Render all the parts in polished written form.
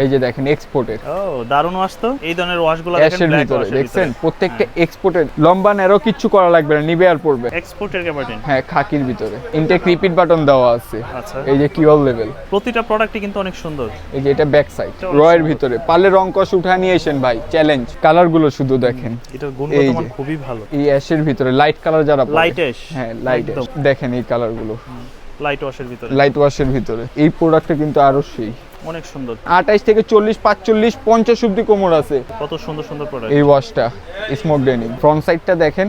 এই যে দেখেন এক্সপোর্টের দারুণ ওয়াশ তো এই ধরনের ওয়াশগুলো দেখেন ব্ল্যাক ওয়াশ দেখছেন প্রত্যেকটা এক্সপোর্টের লম্বা ন্যারো কিচ্ছু করা লাগবে না, নিবে আর পড়বে। এক্সপোর্টের ক্যাপাটেন হ্যাঁ খাকির ভিতরে ইনটেক রিপিট বাটন দেওয়া আছে। আচ্ছা এই যে কিওল লেভেল, প্রতিটা প্রোডাক্টই কিন্তু অনেক সুন্দর। এই যে এটা ব্যাক সাইড রয়ের ভিতরে, পারলে রং কষ উঠা নিয়ে এসেন ভাই, চ্যালেঞ্জ। কালার গুলো শুধু দেখেন, এটার গুণগত মান খুবই ভালো। এই অ্যাশের ভিতরে লাইট কালার যারা লাইট অ্যাশ, হ্যাঁ লাইট অ্যাশ দেখেন, এই কালার গুলো লাইট ওয়াশের ভিতরে, লাইট ওয়াশের ভিতরে। এই প্রোডাক্টটা কিন্তু আরো সেই অনেক সুন্দর। 28 থেকে 40 45 50 অবধি কোমর আছে। কত সুন্দর সুন্দর প্রোডাক্ট। এই ওয়াশটা স্মোক ডেনিম, ফ্রন্ট সাইডটা দেখেন,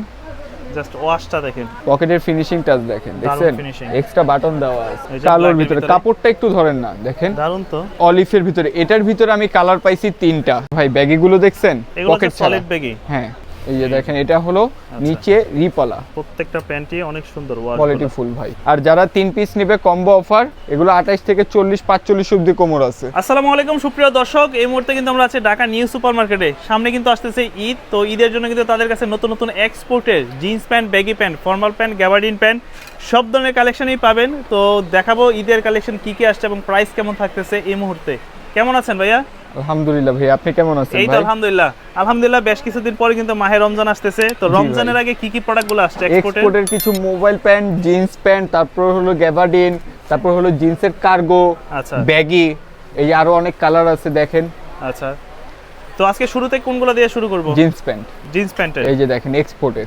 জাস্ট ওয়াশটা দেখেন, পকেটের ফিনিশিং টাচ দেখেন, দেখছেন এক্সট্রা বাটন দেওয়া আছে। এই যে কালোর black ভিতরে এর কাপড়টা একটু ধরেন না, দেখেন দারুণ তো। অলিভের ভিতরে, এটার ভিতরে আমি কালার পাইছি 3টা ভাই। ব্যাগি গুলো দেখছেন, পকেট সলিড ব্যাগি। হ্যাঁ এই যে দেখেন, এটা হলো নিচে রিপলা, প্রত্যেকটা প্যান্টই অনেক সুন্দর ওয়াশ কোয়ালিটি ফুল ভাই। আর যারা 3 পিস নেবে কম্বো অফার, এগুলো 28 থেকে 40 45 অবধি কোমর আছে। আসসালামু আলাইকুম সুপ্রিয় দর্শক, এই মুহূর্তে কিন্তু আমরা আছি ঢাকা নিউ সুপার মার্কেটে। সামনে কিন্তু আসতেছে ঈদ, তো ঈদের জন্য কিন্তু তাদের কাছে নতুন নতুন এক্সপোর্টের jeans pant, baggy pant, formal pant, gabardine pant সব ধরনের কালেকশনই পাবেন। তো দেখাবো ঈদের কালেকশন কি কি আসছে এবং প্রাইস কেমন থাকতেছে এই মুহূর্তে। কেমন আছেন ভাইয়া? আলহামদুলিল্লাহ ভাই, আপনি কেমন আছেন? এই তো আলহামদুলিল্লাহ বেশ কিছুদিন পরে কিন্তু মাহে রমজান আসতেছে। তো রমজানের আগে কি কি প্রোডাক্টগুলো আসছে এক্সপোর্টের? কিছু মোবাইল প্যান্ট, জিন্স প্যান্ট, তারপর হলো গ্যাবার্ডিন, তারপর হলো জিন্সের কার্গো, আচ্ছা ব্যাগি, এই আরো অনেক কালার আছে দেখেন। আচ্ছা, তো আজকে শুরুতে কোনগুলো দিয়ে শুরু করব? জিন্স প্যান্ট, জিন্স প্যান্টের এই যে দেখেন এক্সপোর্টের।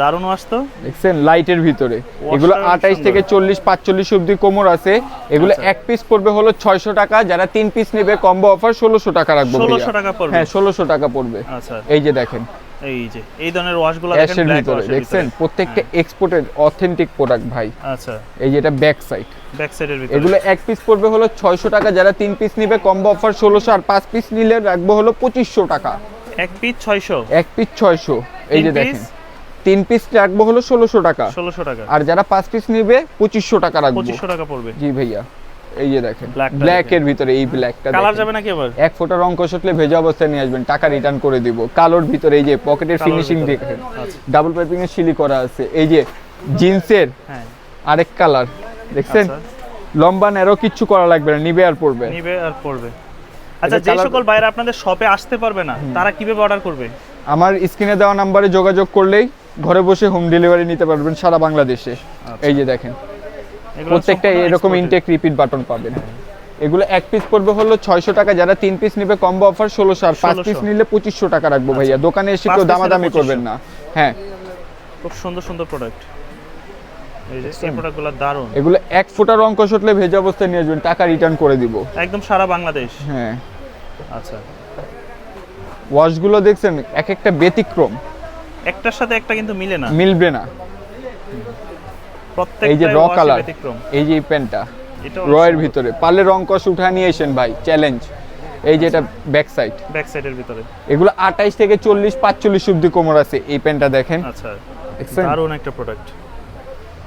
দারুণ ওয়াশ তো, দেখছেন লাইটের ভিতরে। এগুলো 28 থেকে 40 45 অবধি কোমর আছে। এগুলো এক পিস পড়বে হলো 600 টাকা, যারা 3 পিস নেবে কম্বো অফার 1600 টাকা রাখবো। 1600 টাকা পড়বে? হ্যাঁ 1600 টাকা পড়বে। আচ্ছা এই যে দেখেন, এই যে এই ধরনের ওয়াশগুলো দেখেন ব্ল্যাক ভিতরে, দেখছেন প্রত্যেকটা এক্সপোর্টের অথেন্টিক প্রোডাক্ট ভাই। আচ্ছা এই যে এটা ব্যাক সাইড, ব্যাক সাইডের ভিতরে এগুলো এক পিস পড়বে হলো 600 টাকা, যারা 3 পিস নেবে কম্বো অফার 1600, আর 5 পিস নিলে রাখবো হলো 2500 টাকা। এক পিস 600, এক পিস 600। এই যে দেখেন 3 পিস রাখবো হলো 1600 টাকা, 1600 টাকা, আর যারা 5 পিস নেবে 2500 টাকা রাখবো। 2500 টাকা পড়বে। জি ভাইয়া, এই যে দেখেন ব্ল্যাক এর ভিতরে, এই ব্ল্যাকটা কালার যাবে নাকি আবার? এক ফোঁটা রং কষলে ভেজা অবস্থায় নিয়ে আসবেন, টাকা রিটার্ন করে দিব। কালোর ভিতরে এই যে পকেটের ফিনিশিং দেখেন, ডাবল পাইপিং এর সিলি করা আছে। এই যে জিন্সের আরেক কালার দেখছেন, লম্বা ন্যারো কিচ্ছু করা লাগবে না, নিবে আর পড়বে। আচ্ছা, যে সকল বাইরে আপনাদের শপে আসতে পারবে না তারা কিভাবে অর্ডার করবে? আমার স্ক্রিনে দেওয়া নম্বরে যোগাযোগ করলেই ঘরে বসে হোম ডেলিভারি নিতে পারবেন সারা বাংলাদেশে। এই যে দেখেন প্রত্যেকটা এরকম ইনটেক রিপিট বাটন পাবেন। এগুলো এক পিস পড়বে হলো 600 টাকা, যারা 3 পিস নেবে কম্বো অফার 1600, আর 5 পিস নিলে 2500 টাকা রাখবো ভাইয়া। দোকানে এসে কেউ দামাদামি করবেন না। হ্যাঁ খুব সুন্দর সুন্দর প্রোডাক্ট, এই যে এই প্রোডাক্টগুলো দারুণ। এগুলো এক ফোঁটা রং কষলে ভেজা অবস্থায় নিয়ে আসবেন, টাকা রিটার্ন করে দিব একদম সারা বাংলাদেশ। হ্যাঁ আচ্ছা, ওয়াশগুলো দেখছেন এক একটা ব্যতিক্রম, একটার সাথে একটা কিন্তু মিলবে না। প্রত্যেকটা এই যে র কালার, ব্যতিক্রম। এই যে এই প্যান্টটা রয়ের ভিতরে, পারলে রং কষ উঠা নিয়ে এসেন ভাই, চ্যালেঞ্জ। এই যে এটা ব্যাক সাইডের ভিতরে, এগুলো 28 থেকে 40 45 অবধি কোমর আছে। এই প্যান্টটা দেখেন, আচ্ছা দেখছেন দারুণ একটা প্রোডাক্ট।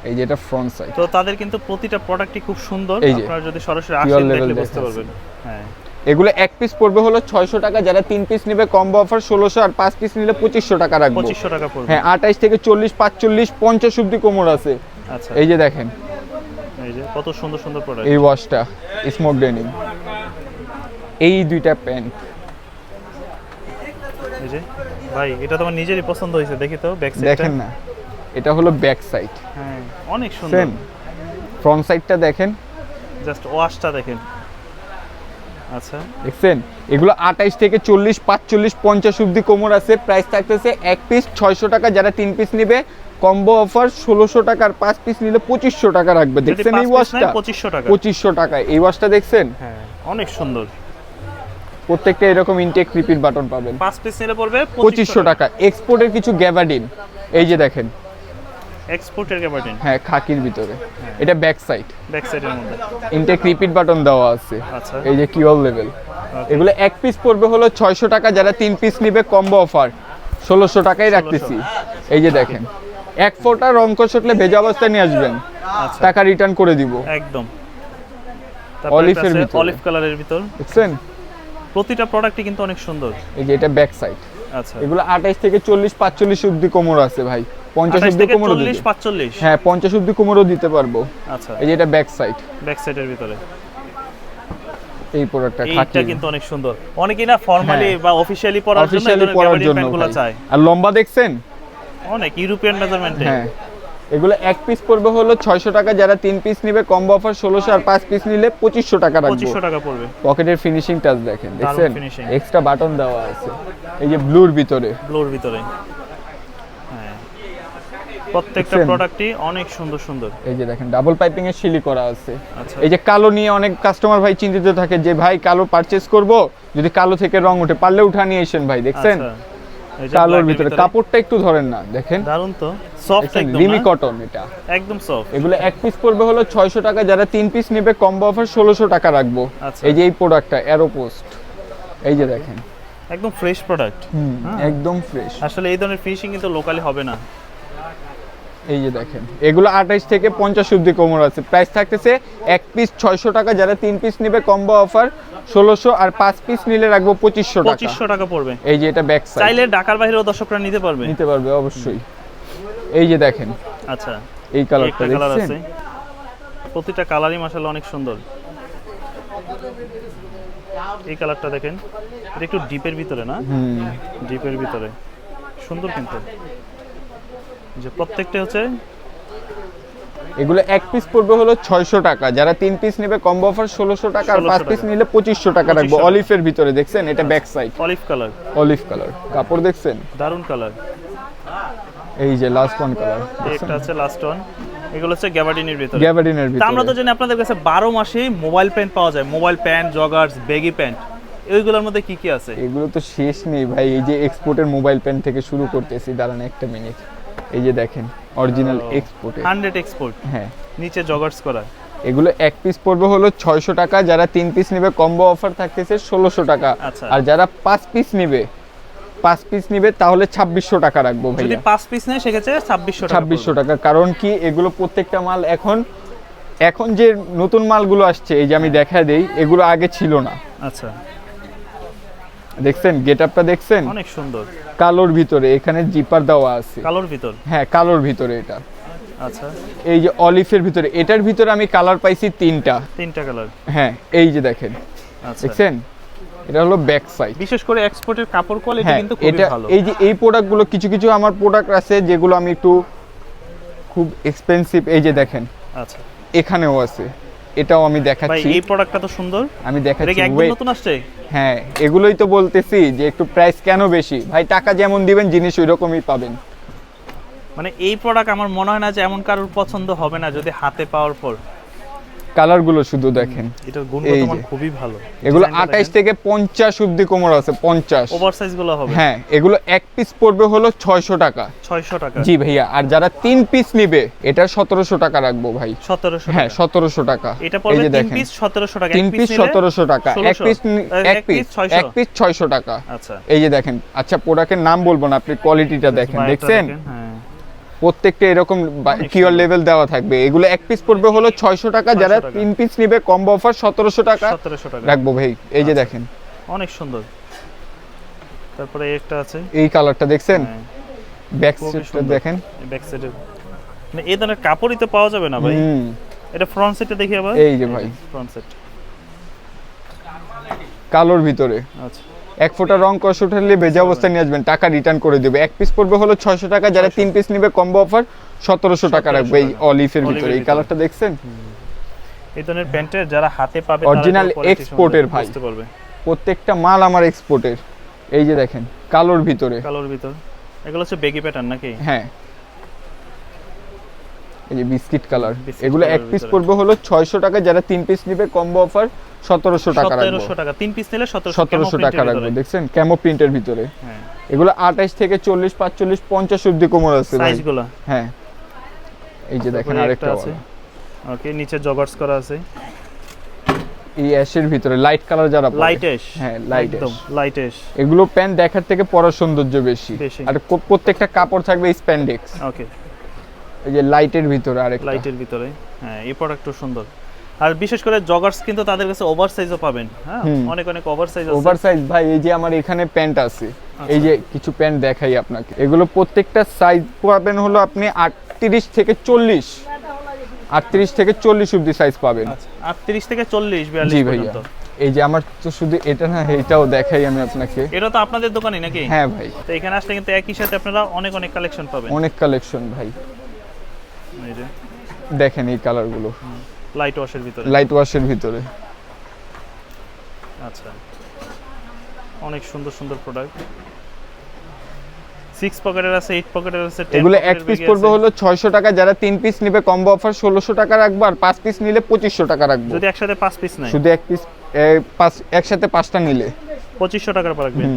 এই যে এটা ফ্রন্ট সাইড। তো তাদের কিন্তু প্রতিটা প্রোডাক্টই খুব সুন্দর, আপনারা যদি সরাসরি আসেন দেখলে বুঝতে পারবেন। হ্যাঁ এগুলো এক পিস পড়বে হলো 600 টাকা, যারা 3 পিস নেবে কম্বো অফার 1600, আর 5 পিস নিলে 2500 টাকা রাখবো। 2500 টাকা পড়বে। হ্যাঁ 28 থেকে 40 45 50 অবধি কোমর আছে। আচ্ছা এই যে দেখেন, এই যে কত সুন্দর সুন্দর প্রোডাক্ট। এই ওয়াশটা স্মোক ডেনিম, এই দুইটা প্যান্ট। এই যে ভাই এটা তো আমার নিজেরই পছন্দ হয়েছে, দেখি তো ব্যাক সাইডটা দেখেন না, এটা হলো ব্যাক সাইড। হ্যাঁ অনেক সুন্দর। ফ্রন্ট সাইডটা দেখেন, জাস্ট ওয়াশটা দেখেন। আচ্ছা দেখছেন এগুলো 28 থেকে 40 45 50 অবধি কোমর আছে। প্রাইস থাকতেছে এক পিস 600 টাকা, যারা 3 পিস নেবে কম্বো অফার 1600 টাকা, আর 5 পিস নিলে 2500 টাকা রাখবে। দেখছেন এই ওয়াশটা 2500 টাকা। এই ওয়াশটা দেখছেন, হ্যাঁ অনেক সুন্দর। প্রত্যেকটা এরকম ইনটেক রিপিট বাটন পাবেন। 5 পিস নিলে পড়বে 2500 টাকা। এক্সপোর্টের কিছু গ্যাবার্ডিন, এই যে দেখেন এক্সপোর্টের গ্যাবার্ডিন, হ্যাঁ খাকির ভিতরে, এটা ব্যাক সাইডের মধ্যে ইনটেক রিপিট বাটন দেওয়া আছে। আচ্ছা এই যে কিওল লেভেল। এগুলো এক পিস পড়বে হলো 600 টাকা, যারা 3 পিস নেবে কম্বো অফার 1600 টাকাই রাখতেছি। এই যে দেখেন এক ফোঁটা রং কষলে ভেজা অবস্থায় নিয়ে আসবেন, টাকা রিটার্ন করে দিব একদম। অলিভের ভিতর, অলিভ কালারের ভিতর, দেখছেন প্রতিটা প্রোডাক্টই কিন্তু অনেক সুন্দর। এই যে এটা ব্যাক সাইড। আচ্ছা এগুলো 28 থেকে 40 45 অবধি কোমর আছে ভাই, 50 অবধি কোমরও দিতে। 40 45, হ্যাঁ 50 অবধি কোমরও দিতে পারবো। আচ্ছা এই যে এটা ব্যাক সাইডের ভিতরে, এই প্রোডাক্টটা এইটা খাকি কিন্তু অনেক সুন্দর। অনেকেই না ফর্মালি বা অফিশিয়ালি পরার জন্য অফিশিয়ালি এই পরার ধরনের জন্য প্যান্টগুলো ভাই। চায়। আর লম্বা দেখছেন? অনেক ইউরোপিয়ান মেজারমেন্টে। হ্যাঁ, এগুলো এক পিস পড়বে হলো 600 টাকা, যারা 3 পিস নেবে কম্বো অফার 1600, আর 5 পিস নিলে 2500 টাকা রাখবো। 2500 টাকা পড়বে। পকেটের ফিনিশিং টাচ দেখেন, দারুণ দেখছেন? finishing। এক্সট্রা বাটন দেওয়া আছে এই যে ব্লুর ভিতরে। ব্লুর ভিতরে। হ্যাঁ, প্রত্যেকটা দেখছেন? প্রোডাক্টই অনেক সুন্দর সুন্দর। এই যে দেখেন ডাবল পাইপিং এর সিলি করা আছে। আচ্ছা। এই যে কালো নিয়ে অনেক কাস্টমার ভাই চিন্তিত থাকে যে ভাই কালো পারচেজ করব, যদি কালো থেকে রং ওঠে, পারলে উঠা নিয়ে আসেন ভাই। দেখছেন আচ্ছা, এই যে কালোর black এর ভিতরে কাপড়টা একটু ধরেন না, দেখেন দারুণ তো, সফট একদম। রিমি না? কটন এটা একদম সফট। এগুলো এক পিস পড়বে হলো 600 টাকা, যারা 3 পিস নেবে কম্বো অফার 1600 টাকা রাখবো। আচ্ছা। এই যে এই প্রোডাক্টটা অ্যারোপোস্ট, এই যে দেখেন একদম ফ্রেশ প্রোডাক্ট। একদম ফ্রেশ। আসলে এই ধরনের ফিনিশিং কিন্তু লোকালি হবে না। এই যে দেখেন এগুলো 28 থেকে 50 অবধি কোমর আছে। প্রাইস থাকতেছে এক পিস 600 টাকা, যারা 3 পিস নেবে কম্বো অফার 1600, আর 5 পিস নিলে রাখবো 2500 টাকা। 2500 টাকা পড়বে। এই যে এটা ব্যাক সাইড, চাইলে ঢাকার বাইরেও দর্শকরা নিতে পারবে। নিতে পারবে অবশ্যই। এই যে দেখেন আচ্ছা, এই কালারটা একটা কালার দেখছেন? আছে, প্রতিটা কালারই মাশাআল্লাহ অনেক সুন্দর। এই কালারটা দেখেন, এটা একটু ডিপের ভিতরে না? ডিপের ভিতরে সুন্দর কিন্তু। যে প্রত্যেকটা হচ্ছে এগুলো এক পিস পড়বে হলো 600 টাকা, যারা 3 পিস নেবে কম্বো অফার 1600 টাকা, আর 5 পিস নিলে 2500 টাকা রাখবো। 2500 অলিভের ভিতরে দেখছেন, এটা back side olive colour, olive colour. কাপড় দেখছেন? দারুন কালার। এই যে লাস্ট ওয়ান কালার, এই একটা আছে লাস্ট ওয়ান। এগুলো হচ্ছে গ্যাবার্ডিনের ভিতরে। গ্যাবার্ডিনের তা আমরা তো ভিতরে। জানি আপনাদের কাছে 12 মাসেই মোবাইল প্যান্ট পাওয়া যায়। Mobile pant, joggers, baggy pant, এইগুলোর মধ্যে কি কি আছে? এগুলো তো শেষ নেই ভাই। এই যে এক্সপোর্টের মোবাইল পেন থেকে শুরু করতেছি, দাঁড়ান একটা মিনিট। এই যে দেখেন অরিজিনাল এক্সপোর্টের 100 এক্সপোর্ট, হ্যাঁ। নিচে জগার্স করা। এগুলো এক পিস পড়বে হলো 600 টাকা, যারা 3 পিস নেবে কম্বো অফার থাকতেছে 1600 টাকা, আচ্ছা। আর যারা 5 পিস নেবে তাহলে 2600 টাকা রাখবো যদি ভাইয়া। 5 পিস নেয় সেক্ষেত্রে 2600 টাকা। 2600 টাকা। কারণ কি এগুলো প্রত্যেকটা মাল এখন যে নতুন মালগুলো আসছে, এই যে আমি দেখায় দেই, এগুলো আগে ছিল না। আচ্ছা, দেখছেন গেটআপটা দেখছেন? অনেক সুন্দর। কালোর ভিতরে এখানে জিপার দেওয়া আছে। কালোর ভিতর। হ্যাঁ, কালোর ভিতরে এটা। আচ্ছা, এই যে অলিভের ভিতরে, এটার ভিতরে আমি কালার পাইছি 3টা। 3টা কালার। হ্যাঁ, এই যে দেখেন, আচ্ছা, দেখছেন? এটা হলো ব্যাক সাইড। বিশেষ করে এক্সপোর্টের কাপড় কোয়ালিটি হ্যাঁ, কিন্তু খুবই এটা ভালো। এই যে এই প্রোডাক্টগুলো কিছু আমার প্রোডাক্ট আছে যেগুলো আমি একটু খুব এক্সপেন্সিভ। এই যে দেখেন আচ্ছা, এখানেও আছে, এটাও আমি ভাই দেখাচ্ছি। এই প্রোডাক্টটা তো সুন্দর। আমি এটা দেখাচ্ছি, কি একদম wait। নতুন আসছে? হ্যাঁ, এগুলোই তো বলতেছি যে একটু প্রাইস কেন বেশি ভাই। টাকা যেমন দিবেন জিনিস ওই রকমই পাবেন। মানে এই প্রোডাক্ট আমার মনে হয় না যে এমন কারোর পছন্দ হবে না যদি হাতে পাওয়ার পর। কালারগুলো শুধু দেখেন, এটার এই গুণগত মান যে। খুবই ভালো। এগুলো 28 থেকে 50 অবধি কোমর আছে, 50। ওভারসাইজ গুলো হবে। হ্যাঁ, এগুলো এক পিস পড়বে হলো 600 টাকা। 600 টাকা। জি ভাইয়া। আর যারা 3 পিস নিবে এটা 1700 টাকা রাখবো ভাই। 1700 হ্যাঁ, টাকা। 1700 টাকা। এটা এই পড়বে যে 3 দেখেন পিস 1700 টাকা। 3 পিস 1700 টাকা, এক পিস 600। এক পিস 600 টাকা। আচ্ছা, এই যে দেখেন, আচ্ছা প্রোডাক্টের নাম বলবো না, আপনি কোয়ালিটিটা দেখেন। বাইরেটা দেখছেন হ্যাঁ, প্রত্যেকটা এরকম কিওর লেভেল দেওয়া থাকবে। এগুলো এক পিস পড়বে হলো 600 টাকা, যারা 600 টাকা। 3 পিস নিবে কম্বো অফার 1700 টাকা 1700 টাকা। রাখবো ভাই। এই যে আচ্ছা। দেখেন অনেক সুন্দর। তারপরে একটা আছে, এই কালারটা দেখছেন? হ্যাঁ, ব্যাক খুবই সাইডটা সুন্দর। দেখেন। ব্যাক সাইডে মানে এই ধরনের কাপড়ই তো পাওয়া যাবে না ভাই। হুম, এটা ফ্রন্ট সাইডটা দেখি আবার। এই যে ভাই ফ্রন্ট সাইড। কালোর ভিতরে আচ্ছা, এক ফোঁটা রং কষ উঠালে ভেজা অবস্থায় নিয়ে আসবেন, টাকা রিটার্ন করে দেবে। এক পিস পড়বে হলো 600 টাকা, যারা 3 পিস নিবে কম্বো অফার 1700 টাকা রাখবে। এই অলিভের ভিতরে এই কালারটা দেখছেন? এই ধরনের প্যান্টের যারা হাতে পাবে Original exporter ভাই। বুঝতে পারবে। প্রত্যেকটা মাল আমার এক্সপোর্টের। এই যে দেখেন কালোর ভিতরে। কালোর ভিতর এগুলো হচ্ছে বেগি প্যাটার্ন নাকি? হ্যাঁ, এই যে বিস্কিট কালার। বিস্কিট এগুলো এক কালারের পিস ভিতরে। পড়বে হলো 600 টাকা, যারা 3 পিস নিবে কম্বো অফার 1700 টাকা রাখবো। 1700 টাকা। 3 পিস নিলে 1700 টাকা রাখবো। দেখছেন ক্যামো প্রিন্টের ভিতরে। হ্যাঁ, এগুলো 28 থেকে 40 45 50 অবধি কোমর আছে ভাই। সাইজগুলো। হ্যাঁ, এই যে দেখেন আরেকটা আছে। আছে। ওকে, নিচে জগার্স করা আছে। এই অ্যাশের ভিতরে লাইট কালার যারা পরে। Light ash. হ্যাঁ, লাইট একদম লাইট অ্যাশ। এগুলো প্যান্ট দেখার থেকে পরার সৌন্দর্য বেশি। বেশি। আর প্রত্যেকটা কাপড় থাকবে স্প্যান্ডেক্স। ওকে, এই যে লাইটের ভিতরে আরেকটা। লাইটের ভিতরে। হ্যাঁ, এই প্রোডাক্টও সুন্দর। আর বিশেষ করে জগার্স কিন্তু তাদের কাছে ওভারসাইজও পাবেন। হ্যাঁ, অনেক ওভারসাইজ আছে। ওভারসাইজ ভাই। এই যে আমার এখানে প্যান্ট আছে, এই যে কিছু প্যান্ট দেখাই আপনাকে। এগুলো প্রত্যেকটা সাইজ পাবেন হলো আপনি 38 থেকে 40, 38 থেকে 40 অবধি সাইজ পাবেন। আচ্ছা, 38 থেকে 40 42 জি ভাইয়া। পর্যন্ত। এই যে আমার তো শুধু এটা না, এটাও দেখাই আমি আপনাকে। এটা তো আপনাদের দোকানই নাকি? হ্যাঁ ভাই, তো এখানে আসলে কিন্তু একই সাথে আপনারা অনেক অনেক কালেকশন পাবেন। অনেক কালেকশন ভাই। এই যে দেখেন এই কালারগুলো লাইট ওয়াশের ভিতরে। লাইট ওয়াশের ভিতরে। আচ্ছা, অনেক সুন্দর সুন্দর প্রোডাক্ট। 6 পকেটের আছে, 8 পকেটের আছে, 10 এগুলো এক পকেটের পিস ব্যাগে পড়বে আছে। হলো 600 টাকা, যারা 3 পিস নেবে কম্বো অফার 1600 টাকা রাখবো, আর 5 পিস নিলে 2500 টাকা রাখবো। যদি একসাথে 5 পিস নেয়, শুধু এক পিস একসাথে 5টা নিলে 2500 টাকার পর রাখবেন।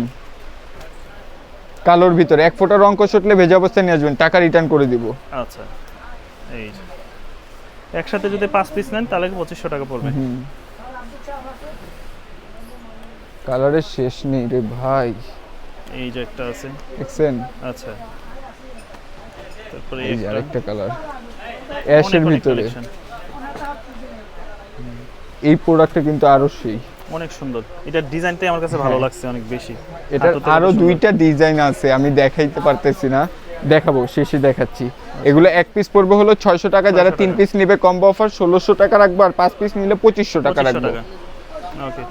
কালোর ভিতরে 1 ফোঁটা রং কষটলে ভেজা অবস্থায় নিয়ে আসবেন, টাকা রিটার্ন করে দিব। আচ্ছা, এই যে একসাথে যদি 5 পিস নেন তাহলে 2500 টাকা পড়বে। কালারের শেষ নেই রে ভাই। এই যে একটা আছে, দেখছেন? আচ্ছা। তারপরে এই যে একটা আরেকটা কালার অ্যাশের ভিতরে। এই প্রোডাক্টটা কিন্তু আরো সেই অনেক সুন্দর। এটার ডিজাইনটাই আমার কাছে ভালো লাগছে অনেক বেশি। এটার হাঁটুতে আরো কত সুন্দর। 2টা ডিজাইন আছে, আমি দেখাইতে পারতেছি না, দেখাবো শেষে দেখাচ্ছি। এগুলো এক পিস পড়বে হলো 600 টাকা, যারা 3 পিস নেবে কম্বো অফার 1600 টাকা রাখবো, আর 5 পিস নিলে 2500 টাকা 2500 রাখবো। টাকা। ওকে,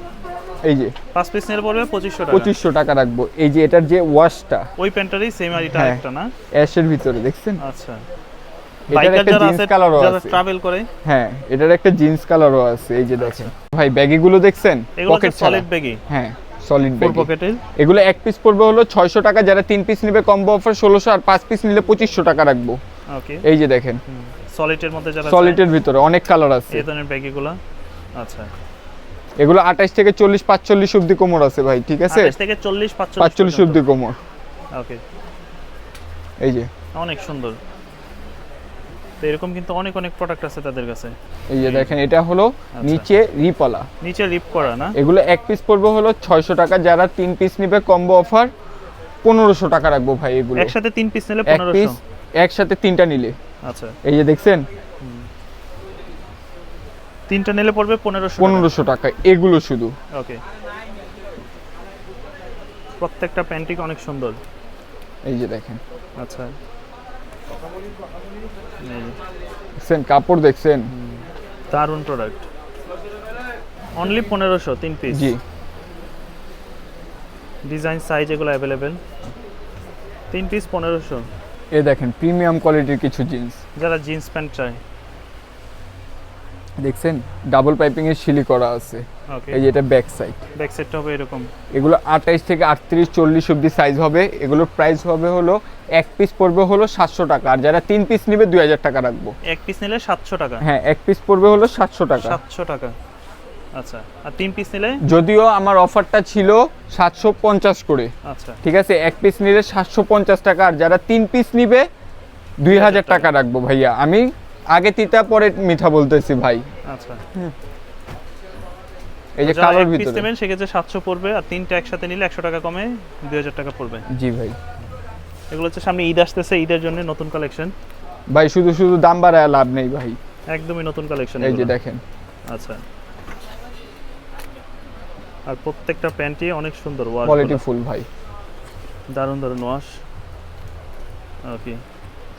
এই যে 5 পিস নিলে পড়বে 2500 টাকা। 2500 টাকা রাখবো। এই যে এটার যে ওয়াশটা ওই প্যান্টারই সেম, আর এটা হ্যাঁ। একটা না? অ্যাশের ভিতরে দেখছেন? আচ্ছা, এটার বাইকার একটা যারা জিন্স আছে, কালারও যারা আছে। ট্রাভেল করে, হ্যাঁ, এটার একটা জিন্স কালারও আছে। এই যে দেখেন ভাই, ব্যাগিগুলো দেখছেন? এগুলো পকেট সলিড ব্যাগই, হ্যাঁ সলিড ফুল ব্যাগ। পকেটের। এগুলো এক পিস পড়বে হলো 600 টাকা, যারা 3 পিস নেবে কম্বো অফার 1600, আর 5 পিস নিলে 2500 টাকা রাখবো। ওকে, এই যে দেখেন সলিডের মধ্যে যারা সলিডের ভিতরে অনেক কালার আছে। এই ধরনের ব্যাগগুলো। আচ্ছা, এগুলো 28 থেকে 40 45 অবধি কোমর আছে ভাই, ঠিক আছে? 28 থেকে 40 45 45 অবধি কোমর। ওকে, এই যে অনেক সুন্দর। তো এরকম কিন্তু অনেক অনেক প্রোডাক্ট আছে তাদের কাছে। এই যে দেখেন, এটা হলো নিচে রিপলা। নিচে রিপ করা না? এগুলো এক পিস পড়বে হলো 600 টাকা, যারা 3 পিস নেবে কম্বো অফার 1500 টাকা রাখবো ভাই। এগুলো একসাথে 3 পিস নিলে এক পিস 1500। একসাথে 3টা নিলে। আচ্ছা, এই যে দেখছেন 3টা নিলে পড়বে 1500 টাকা। 1500 টাকা এগুলো শুধু। ওকে, প্রত্যেকটা প্যান্টিক অনেক সুন্দর। এই যে দেখেন, আচ্ছা, এই যে দেখছেন কাপড় দেখছেন? দারুন প্রোডাক্ট। Only 1500 3 piece. জি, ডিজাইন সাইজ এগুলো अवेलेबल। 3 পিস 1500। এই দেখেন প্রিমিয়াম কোয়ালিটির কিছু জিন্স যারা জিন্স প্যান্ট চায়, দেখছেন ডাবল পাইপিং এর শিলি করা আছে। ওকে, এই যে এটা ব্যাক সাইড। ব্যাক সাইডটা হবে এরকম। এগুলো 28 থেকে 38 40 অবধি সাইজ হবে। এগুলোর প্রাইস হবে হলো এক পিস পড়বে হলো 700 টাকা, আর যারা 3 পিস নেবে 2000 টাকা রাখবো। এক পিস নিলে 700 টাকা। হ্যাঁ, এক পিস পড়বে হলো 700 টাকা। 700 টাকা। আচ্ছা, আর 3 পিস নিলে? যদিও আমার অফারটা ছিল 750 করে, আচ্ছা, ঠিক আছে? এক পিস নিলে 750 টাকা, আর যারা 3 পিস নিবে 2000 টাকা রাখবো ভাইয়া। আমি আগে তিতা পরে মিঠা বলতেছি ভাই। আচ্ছা। এই যে যারা কালোর এক পিস ভিতরে। নেবেন সেক্ষেত্রে 700 পড়বে, আর 3টা একসাথে নিলে 100 টাকা কমে 2000 টাকা পড়বে। জি ভাই। এগুলো হচ্ছে সামনে ঈদ আসতেছে, ঈদের জন্য নতুন কালেকশন। ভাই শুধু শুধু দাম বাড়ায় লাভ নেই ভাই। একদমই নতুন কালেকশন। এই যে দেখেন, আচ্ছা, আর প্রত্যেকটা প্যান্টই অনেক সুন্দর ওয়াশ, কোয়ালিটি ফুল ভাই। দারুন দারুন ওয়াশ। ওকে,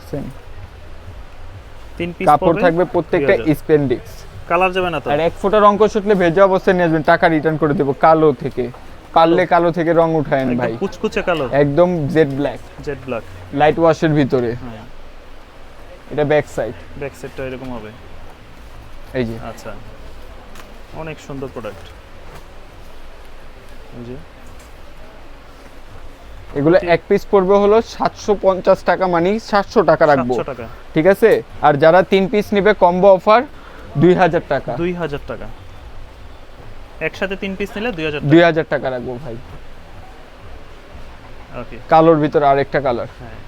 সেম 3 পিস কাপড় থাকবে প্রত্যেকটা 2000 স্পেন্ডিক্স। কালার যাবে না তো? আর 1 ফোঁটা রং কষটলে ভেজা অবস্থায় নিয়ে আসবেন, টাকা রিটার্ন করে দেব। কালো থেকে পারলে কালো থেকে রং উঠায়েন একদম ভাই। কুচকুচে কালো, একদম jet black, jet black. Light ওয়াশের ভিতরে। হ্যাঁ, এটা ব্যাক সাইড। ব্যাক সাইডটা এরকম হবে। এই যে আচ্ছা, অনেক সুন্দর প্রোডাক্ট। এই যে এগুলো এক পিস পড়বে হলো 750 টাকা, মানে 700 টাকা রাখবো, 700 টাকা। ঠিক আছে? আর যারা 3 পিস নেবে কম্বো অফার 2000 টাকা। 2000 টাকা। একসাথে 3 পিস নিলে 2000 টাকা। 2000 টাকা রাখবো ভাই। ওকে, কালোর ভিতরে আরেকটা কালার। হ্যাঁ,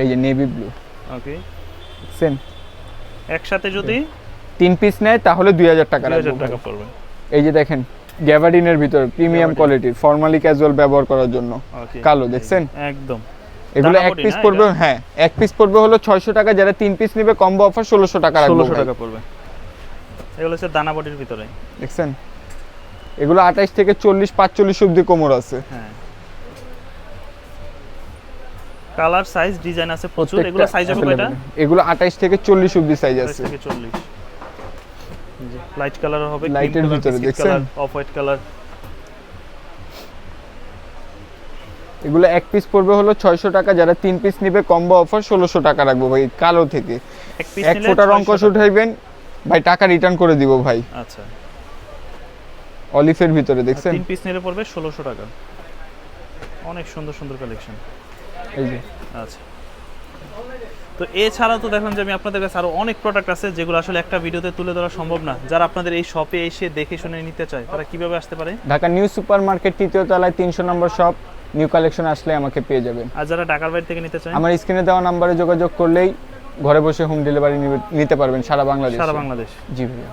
এই যে নেভি ব্লু। ওকে। সেম একসাথে যদি 3 পিস নেয় তাহলে 2000 টাকা 2000 রাখবো টাকা ভাই। পড়বে। এই যে দেখেন গ্যাবার্ডিনের ভিতরে প্রিমিয়াম কোয়ালিটির, ফর্মালি ক্যাজুয়াল ব্যবহার করার জন্য। ওকে, কালো দেখছেন? একদম। এগুলো দানা এক বডি পিস না পড়বে, এটা? হ্যাঁ এক পিস পড়বে হলো 600 টাকা, যারা 3 পিস নেবে কম্বো অফার 1600 টাকা রাখবো 1600 ভাই। টাকা পড়বে। এগুলো হচ্ছে দানা বডির ভিতরে। দেখছেন? এগুলো 28 থেকে 40 45 অবধি কোমর আছে। হ্যাঁ, কালার সাইজ ডিজাইন আছে প্রচুর। এগুলো সাইজ হবে কয়টা? এগুলো 28 থেকে 40 অবধি সাইজ 28 আছে। থেকে 40। লাইট কালার হবে, লাইটের ভিতরে দেখছেন অফ হোয়াইট কালার। এগুলো এক পিস পড়বে হলো 600 টাকা, যারা 3 পিস নিবে কম্বো অফার 1600 টাকা রাখবো ভাই। কালো থেকে এক ফোঁটা রং কষ উঠাইবেন ভাই, টাকা রিটার্ন করে দিব ভাই। আচ্ছা, অলিভের ভিতরে দেখছেন 3 পিস নিলে পড়বে 1600 টাকা। অনেক সুন্দর সুন্দর কালেকশন। এই যে। আচ্ছা, তো এছাড়া তো দেখলাম যে আমি আপনাদের কাছে আরো অনেক প্রোডাক্ট আছে যেগুলো আসলে একটা ভিডিওতে তুলে ধরা সম্ভব না। যারা আপনাদের এই শপে এসে দেখে শুনে নিতে চায় তারা কিভাবে আসতে পারে? ঢাকা নিউ সুপার মার্কেট 3য় তলায় 300 নম্বর শপ, নিউ কালেকশন আসলে আমাকে পেয়ে যাবেন। আর যারা ঢাকার বাইরে থেকে নিতে চায়, আমার স্ক্রিনে দেওয়া নম্বরে যোগাযোগ করলেই ঘরে বসে হোম ডেলিভারি নিতে পারবেন সারা বাংলাদেশে। সারা বাংলাদেশ। জি ভাইয়া।